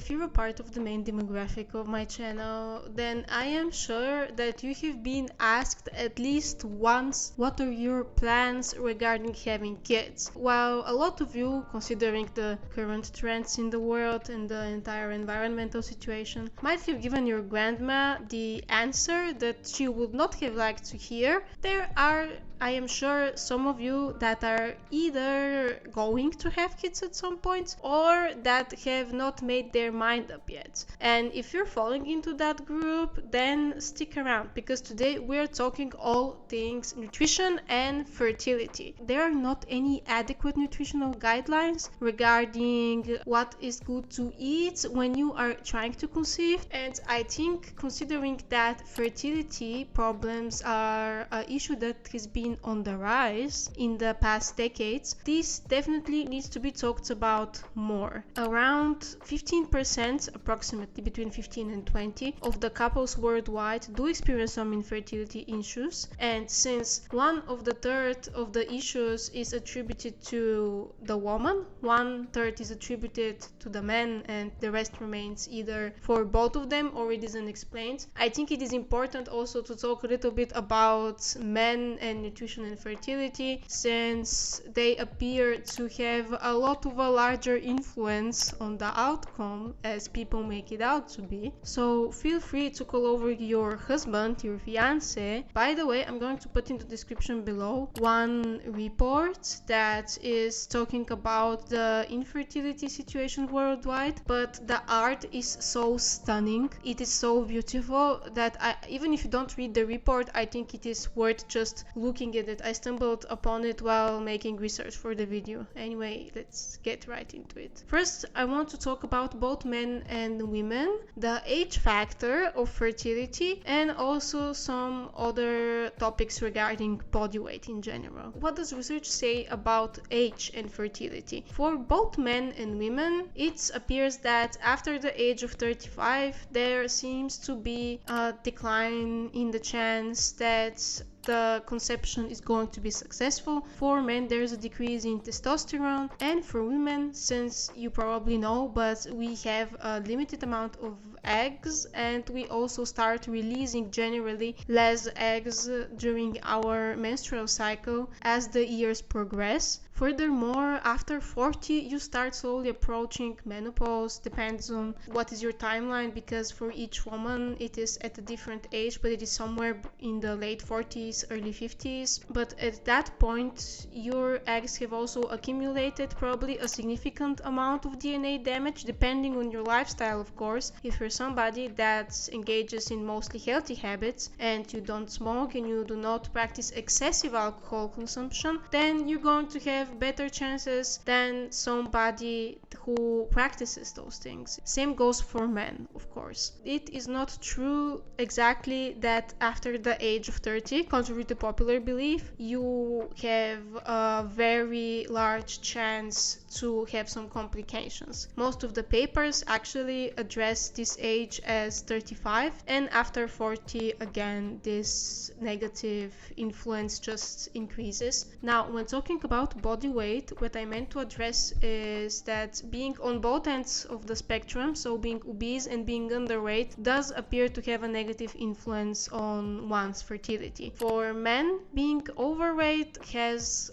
if you're a part of the main demographic of my channel, then I am sure that you have been asked at least once what are your plans regarding having kids. While a lot of you, considering the current trends in the world and the entire environmental situation, might have given your grandma the answer that she would not have liked to hear, there are, I am sure, some of you that are either going to have kids at some point or that have not made their mind up yet. And if you're falling into that group, then stick around, because today we're talking all things nutrition and fertility. There are not any adequate nutritional guidelines regarding what is good to eat when you are trying to conceive, and I think considering that fertility problems are an issue that has been on the rise in the past decades, this definitely needs to be talked about more. Around 15%, approximately between 15 and 20, of the couples worldwide do experience some infertility issues, and since 1/3 of the issues is attributed to the woman, 1/3 is attributed to the man, and the rest remains either for both of them or it is unexplained. I think it is important also to talk a little bit about men and nutrition and fertility, since they appear to have a lot of a larger influence on the outcome as people make it out to be. So feel free to call over your husband, your fiance. By the way, I'm going to put in the description below one report that is talking about the infertility situation worldwide, but the art is so stunning, it is so beautiful that even if you don't read the report, I think it is worth just looking at it. I stumbled upon it while making research for the video. Anyway, let's get right into it. First, I want to talk about both men and women, the age factor of fertility, and also some other topics regarding body weight in general. What does research say about age and fertility? For both men and women, it appears that after the age of 35, there seems to be a decline in the chance that the conception is going to be successful. For men, there's a decrease in testosterone, and for women, since you probably know, but we have a limited amount of eggs, and we also start releasing generally less eggs during our menstrual cycle as the years progress. Furthermore, after 40, you start slowly approaching menopause. Depends on what is your timeline, because for each woman it is at a different age, but it is somewhere in the late 40s, early 50s. But at that point, your eggs have also accumulated probably a significant amount of DNA damage, depending on your lifestyle, of course. If you're somebody that engages in mostly healthy habits and you don't smoke and you do not practice excessive alcohol consumption, then you're going to have better chances than somebody who practices those things. Same goes for men, of course. It is not true exactly that after the age of 30, contrary to popular belief, you have a very large chance to have some complications. Most of the papers actually address this age as 35, and after 40, again, this negative influence just increases. Now, when talking about body weight, what I meant to address is that being on both ends of the spectrum, so being obese and being underweight, does appear to have a negative influence on one's fertility. For men, being overweight has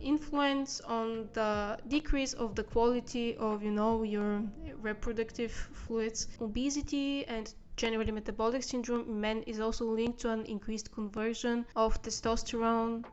influence on the decrease of the quality of, your reproductive fluids. Obesity and generally metabolic syndrome in men is also linked to an increased conversion of testosterone,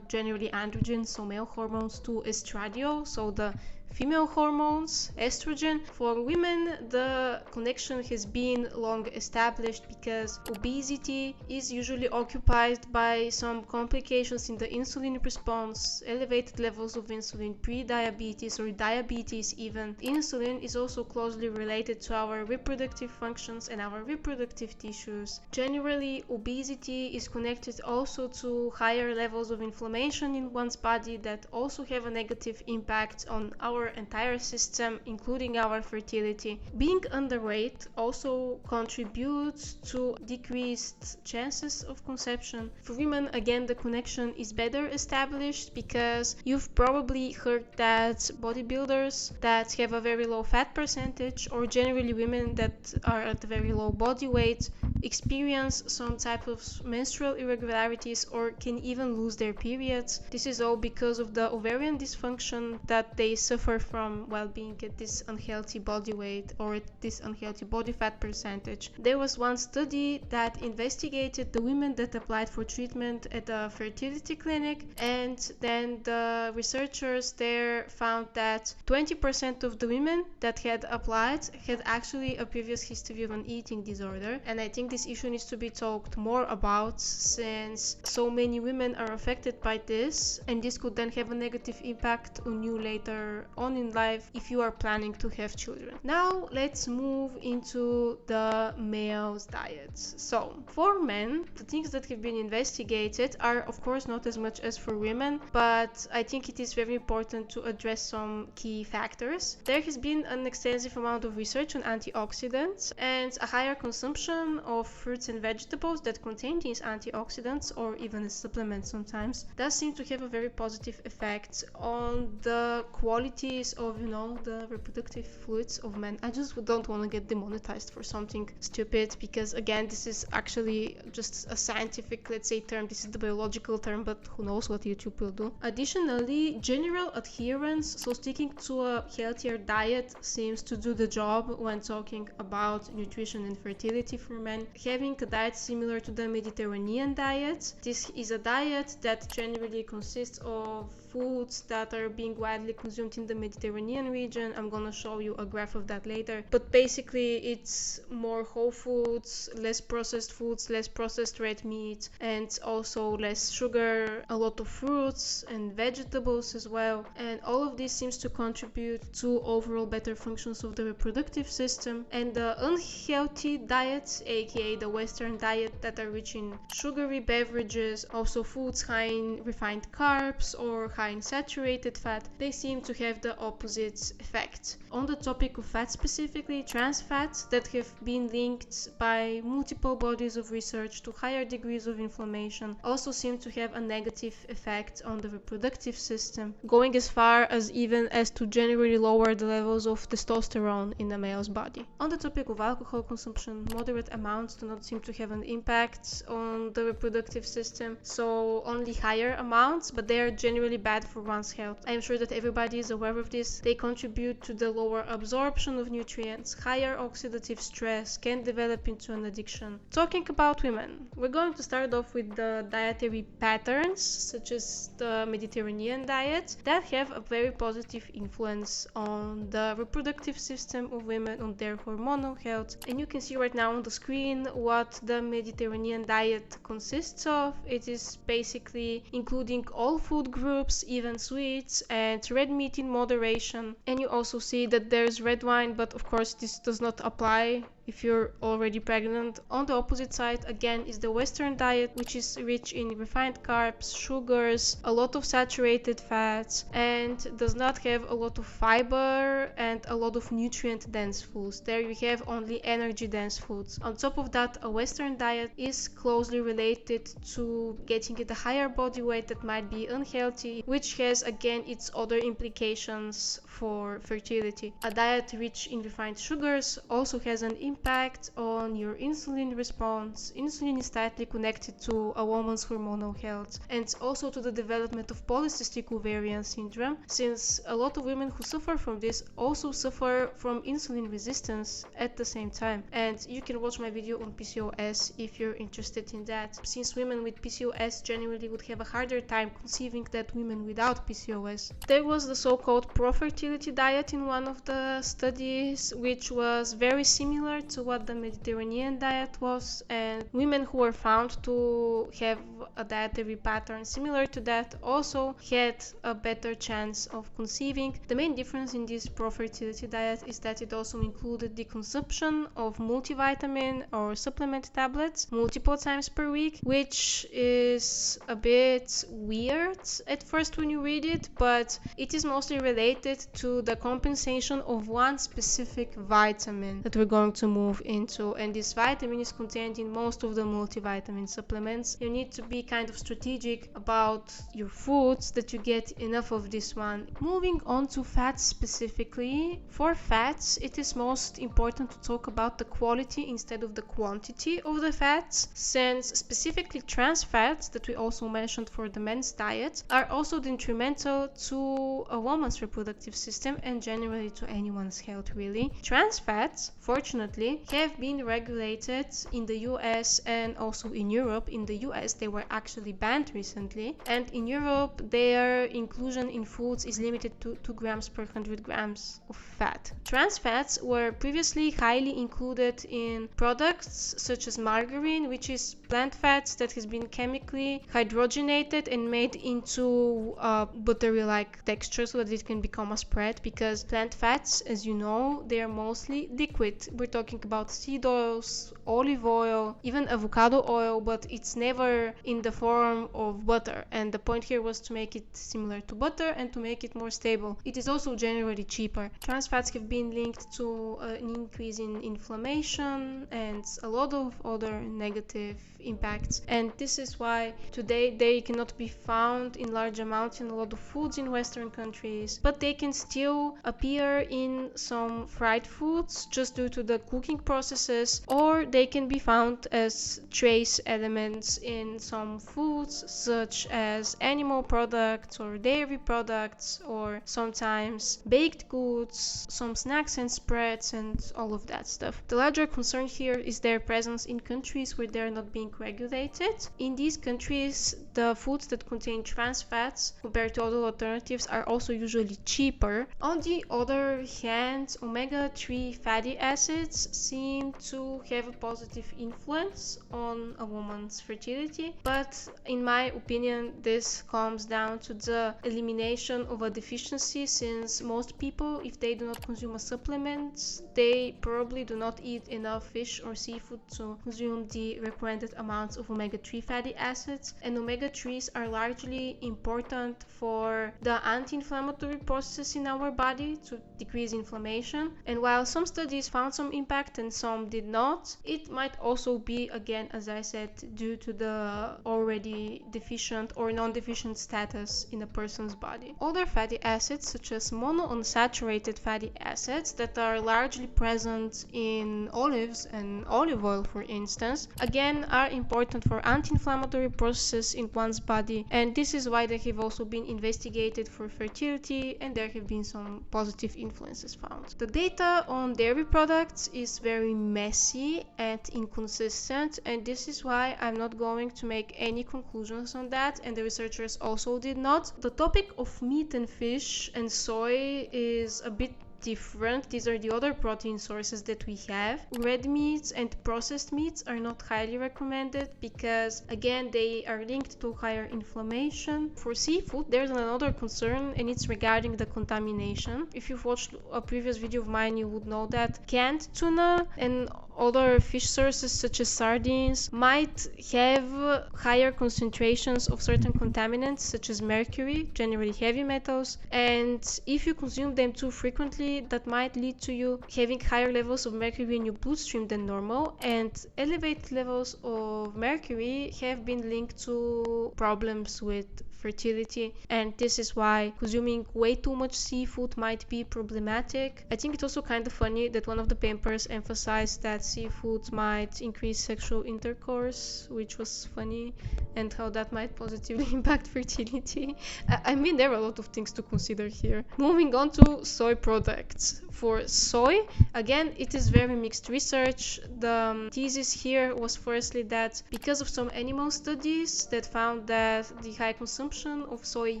generally androgens, so male hormones, to estradiol, so the female hormones, estrogen. For women, the connection has been long established because obesity is usually occupied by some complications in the insulin response, elevated levels of insulin, pre-diabetes or diabetes even. Insulin is also closely related to our reproductive functions and our reproductive tissues. Generally, obesity is connected also to higher levels of inflammation in one's body that also have a negative impact on our our entire system, including our fertility. Being underweight also contributes to decreased chances of conception. For women, again, the connection is better established because you've probably heard that bodybuilders that have a very low fat percentage, or generally women that are at a very low body weight, experience some type of menstrual irregularities or can even lose their periods. This is all because of the ovarian dysfunction that they suffer from while being at this unhealthy body weight or at this unhealthy body fat percentage. There was one study that investigated the women that applied for treatment at a fertility clinic, and then the researchers there found that 20% of the women that had applied had actually a previous history of an eating disorder. And I think this issue needs to be talked more about, since so many women are affected by this, and this could then have a negative impact on you later on in life if you are planning to have children. Now let's move into the male's diets. So for men, the things that have been investigated are of course not as much as for women, but I think it is very important to address some key factors. There has been an extensive amount of research on antioxidants, and a higher consumption of fruits and vegetables that contain these antioxidants, or even a supplement sometimes, does seem to have a very positive effect on the qualities of, the reproductive fluids of men. I just don't want to get demonetized for something stupid, because again, this is actually just a scientific, let's say, term. This is the biological term, but who knows what YouTube will do. Additionally, general adherence, so sticking to a healthier diet, seems to do the job when talking about nutrition and fertility for men. Having a diet similar to the Mediterranean diet, this is a diet that generally consists of foods that are being widely consumed in the Mediterranean region. I'm gonna show you a graph of that later, but basically it's more whole foods, less processed red meat, and also less sugar, a lot of fruits and vegetables as well. And all of this seems to contribute to overall better functions of the reproductive system. And the unhealthy diets, aka the Western diet, that are rich in sugary beverages, also foods high in refined carbs or high in saturated fat, they seem to have the opposite effect. On the topic of fat specifically, trans fats that have been linked by multiple bodies of research to higher degrees of inflammation also seem to have a negative effect on the reproductive system, going as far as even as to generally lower the levels of testosterone in the male's body. On the topic of alcohol consumption, moderate amounts do not seem to have an impact on the reproductive system, so only higher amounts, but they are generally bad for one's health. I am sure that everybody is aware of this. They contribute to the lower absorption of nutrients. Higher oxidative stress can develop into an addiction. Talking about women, we're going to start off with the dietary patterns, such as the Mediterranean diet, that have a very positive influence on the reproductive system of women, on their hormonal health. And you can see right now on the screen what the Mediterranean diet consists of. It is basically including all food groups, even sweets, and red meat in moderation. And you also see that there's red wine, but of course this does not apply if you're already pregnant. On the opposite side, again, is the Western diet, which is rich in refined carbs, sugars, a lot of saturated fats, and does not have a lot of fiber and a lot of nutrient-dense foods. There you have only energy-dense foods. On top of that, a Western diet is closely related to getting at a higher body weight that might be unhealthy, which has again its other implications for fertility. A diet rich in refined sugars also has an impact on your insulin response. Insulin is tightly connected to a woman's hormonal health and also to the development of polycystic ovarian syndrome, since a lot of women who suffer from this also suffer from insulin resistance at the same time. And you can watch my video on PCOS if you're interested in that, since women with PCOS generally would have a harder time conceiving than women without PCOS. There was the so-called pro-fertility diet in one of the studies, which was very similar to what the Mediterranean diet was, and women who were found to have a dietary pattern similar to that also had a better chance of conceiving. The main difference in this pro-fertility diet is that it also included the consumption of multivitamin or supplement tablets multiple times per week, which is a bit weird at first when you read it, but it is mostly related to the compensation of one specific vitamin that we're going to move into, and this vitamin is contained in most of the multivitamin supplements. You need to be kind of strategic about your foods that you get enough of this one. Moving on to fats specifically. For fats, it is most important to talk about the quality instead of the quantity of the fats, since specifically trans fats that we also mentioned for the men's diet are also detrimental to a woman's reproductive system and generally to anyone's health, really. Trans fats, fortunately, have been regulated in the US and also in Europe. In the US, they were actually banned recently, and in Europe, their inclusion in foods is limited to 2 grams per 100 grams of fat. Trans fats were previously highly included in products such as margarine, which is plant fats that has been chemically hydrogenated and made into a buttery-like texture so that it can become a spread, because plant fats, as you know, they are mostly liquid. We're talking about seed oils, olive oil, even avocado oil, but it's never in the form of butter, and the point here was to make it similar to butter and to make it more stable. It is also generally cheaper. Trans fats have been linked to an increase in inflammation and a lot of other negative impacts, and this is why today they cannot be found in large amounts in a lot of foods in Western countries, but they can still appear in some fried foods just due to the cooking processes, or they can be found as trace elements in some foods such as animal products or dairy products, or sometimes baked goods, some snacks and spreads, and all of that stuff. The larger concern here is their presence in countries where they're not being regulated. In these countries, the foods that contain trans fats compared to other alternatives are also usually cheaper. On the other hand, omega-3 fatty acids seem to have a positive influence on a woman's fertility, but in my opinion, this comes down to the elimination of a deficiency, since most people, if they do not consume a supplement, they probably do not eat enough fish or seafood to consume the recommended amounts of omega-3 fatty acids, and omega-3s are largely important for the anti-inflammatory process in our body to decrease inflammation. And while some studies found some impact and some did not, it might also be, again, as I said, due to the already deficient or non-deficient status in a person's body. Other fatty acids, such as monounsaturated fatty acids that are largely present in olives and olive oil, for instance, again are important for anti-inflammatory processes in one's body, and this is why they have also been investigated for fertility, and there have been some positive influences found. The data on dairy products is very messy and inconsistent, and this is why I'm not going to make any conclusions on that, and the researchers also did not. The topic of meat and fish and soy is a bit different. These are the other protein sources that we have. Red meats and processed meats are not highly recommended because, again, they are linked to higher inflammation. For seafood, there's another concern, and it's regarding the contamination. If you've watched a previous video of mine, you would know that canned tuna and other fish sources such as sardines might have higher concentrations of certain contaminants such as mercury, generally heavy metals, and if you consume them too frequently, that might lead to you having higher levels of mercury in your bloodstream than normal, and elevated levels of mercury have been linked to problems with fertility, and this is why consuming way too much seafood might be problematic. I think it's also kind of funny that one of the papers emphasized that seafood might increase sexual intercourse, which was funny, and how that might positively impact fertility. I mean, there are a lot of things to consider here. Moving on to soy products. For soy, again, it is very mixed research. The thesis here was firstly that because of some animal studies that found that the high consumption of soy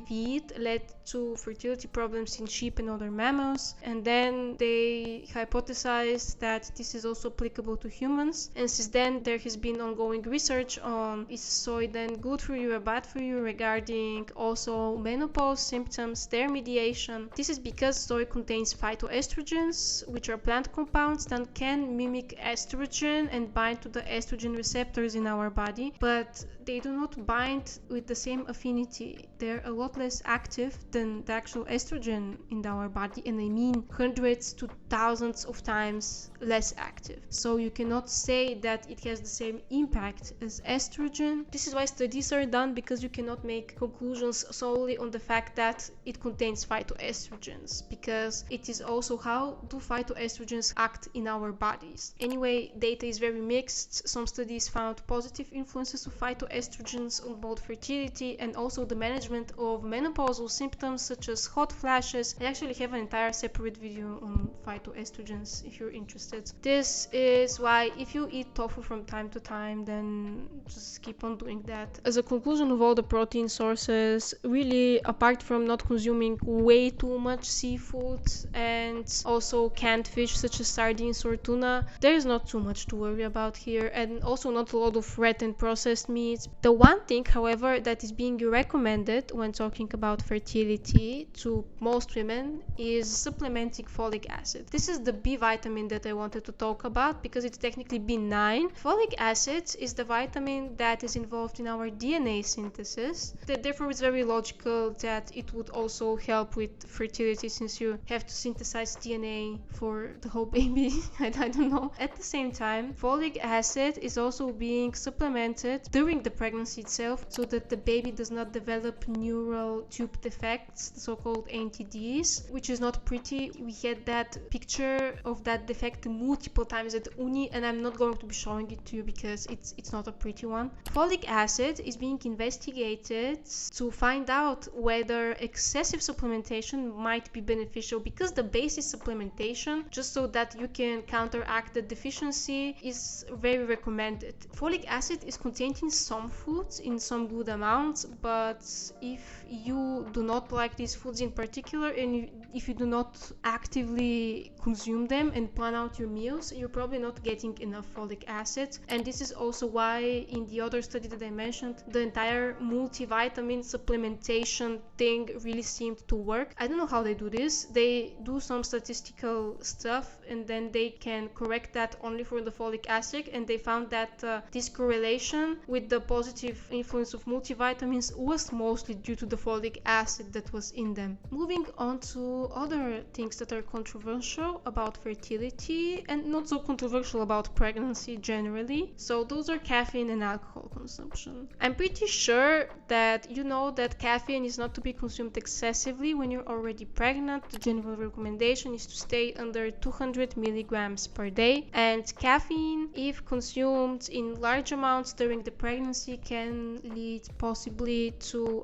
feed led to fertility problems in sheep and other mammals, and then they hypothesized that this is also applicable to humans, and since then there has been ongoing research on is soy then good for you or bad for you regarding also menopause symptoms, their mediation. This is because soy contains phytoestrogens, which are plant compounds that can mimic estrogen and bind to the estrogen receptors in our body, but they do not bind with the same affinity. They're a lot less active than the actual estrogen in our body, and I mean hundreds to thousands of times less active. So you cannot say that it has the same impact as estrogen. This is why studies are done, because you cannot make conclusions solely on the fact that it contains phytoestrogens, because it is also how do phytoestrogens act in our bodies. Anyway, data is very mixed. Some studies found positive influences of phytoestrogens on both fertility and also the management of menopausal symptoms such as hot flashes. I actually have an entire separate video on phytoestrogens if you're interested. This is why if you eat tofu from time to time, then just keep on doing that. As a conclusion of all the protein sources, really, apart from not consuming way too much seafood and also canned fish such as sardines or tuna, there is not too much to worry about here, and also not a lot of red and processed meats. The one thing, however, that is being recommended when talking about fertility to most women is supplementing folic acid. This is the B vitamin that I wanted to talk about because it's technically B9. Folic acid is the vitamin that is involved in our DNA synthesis. Therefore, it's very logical that it would also help with fertility, since you have to synthesize DNA for the whole baby. I don't know. At the same time, folic acid is also being supplemented during the pregnancy itself so that the baby does not develop neural tube defects, the so-called NTDs, which is not pretty. We had that picture of that defect multiple times at uni, and I'm not going to be showing it to you because it's not a pretty one. Folic acid is being investigated to find out whether excessive supplementation might be beneficial, because the basic supplementation, just so that you can counteract the deficiency, is very recommended. Folic acid is contained in some foods in some good amounts, but if you do not like these foods in particular, and if you do not actively consume them and plan out your meals, you're probably not getting enough folic acid. And this is also why in the other study that I mentioned, the entire multivitamin supplementation thing really seemed to work. I don't know how they do this. They do some statistical stuff and then they can correct that only for the folic acid, and they found that this correlation with the positive influence of multivitamins was mostly due to the folic acid that was in them. Moving on to other things that are controversial about fertility and not so controversial about pregnancy generally. So those are caffeine and alcohol consumption. I'm pretty sure that you know that caffeine is not to be consumed excessively when you're already pregnant. The general recommendation is to stay under 200 milligrams per day, and caffeine, if consumed in large amounts during the pregnancy, can lead possibly to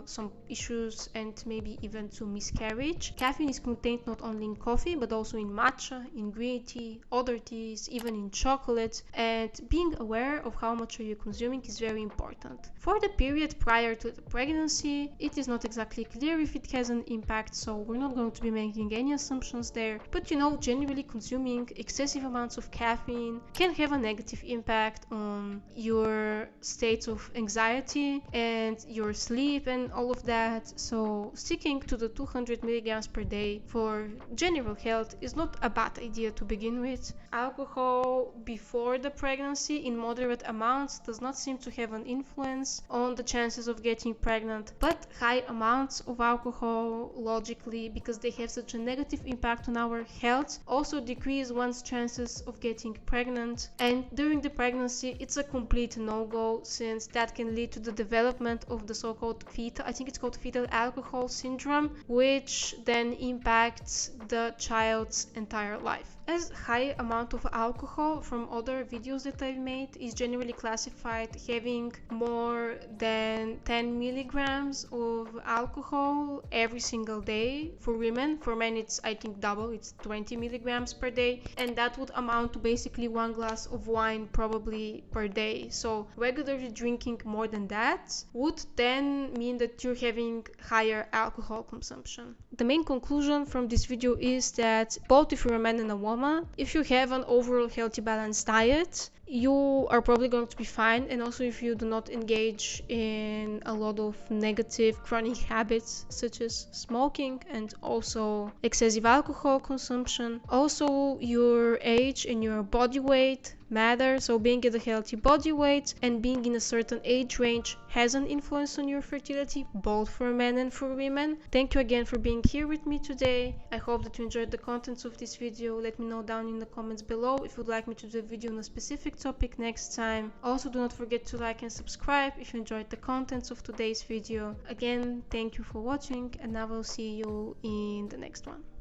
some issues and maybe even to miscarriage. Caffeine is contained not only in coffee but also in matcha, in green tea, other teas, even in chocolate, and being aware of how much are you consuming is very important. For the period prior to the pregnancy, it is not exactly clear if it has an impact, so we're not going to be making any assumptions there, but you know, generally consuming excessive amounts of caffeine can have a negative impact on your states of anxiety and your sleep and all of that. So sticking to the 200 milligrams per day for general health is not a bad idea to begin with. Alcohol before the pregnancy in moderate amounts does not seem to have an influence on the chances of getting pregnant, but high amounts of alcohol, logically, because they have such a negative impact on our health, also decrease one's chances of getting pregnant. And during the pregnancy, it's a complete no-go, since that can lead to the development of the so-called fetal alcohol syndrome, which then impacts the child's entire life. As high amount of alcohol from other videos that I've made is generally classified having more than 10 milligrams of alcohol every single day for women. For men, it's I think double, it's 20 milligrams per day, and that would amount to basically 1 glass of wine probably per day. So regularly drinking more than that would then mean that you're having higher alcohol consumption. The main conclusion from this video is that both if you're a man and a woman, if you have an overall healthy balanced diet, you are probably going to be fine. And also, if you do not engage in a lot of negative chronic habits such as smoking and also excessive alcohol consumption. Also, your age and your body weight matter. So being at a healthy body weight and being in a certain age range has an influence on your fertility, both for men and for women. Thank you again for being here with me today. I hope that you enjoyed the contents of this video. Let me know down in the comments below if you'd like me to do a video on a specific topic next time. Also, do not forget to like and subscribe if you enjoyed the contents of today's video. Again, thank you for watching, and I will see you in the next one.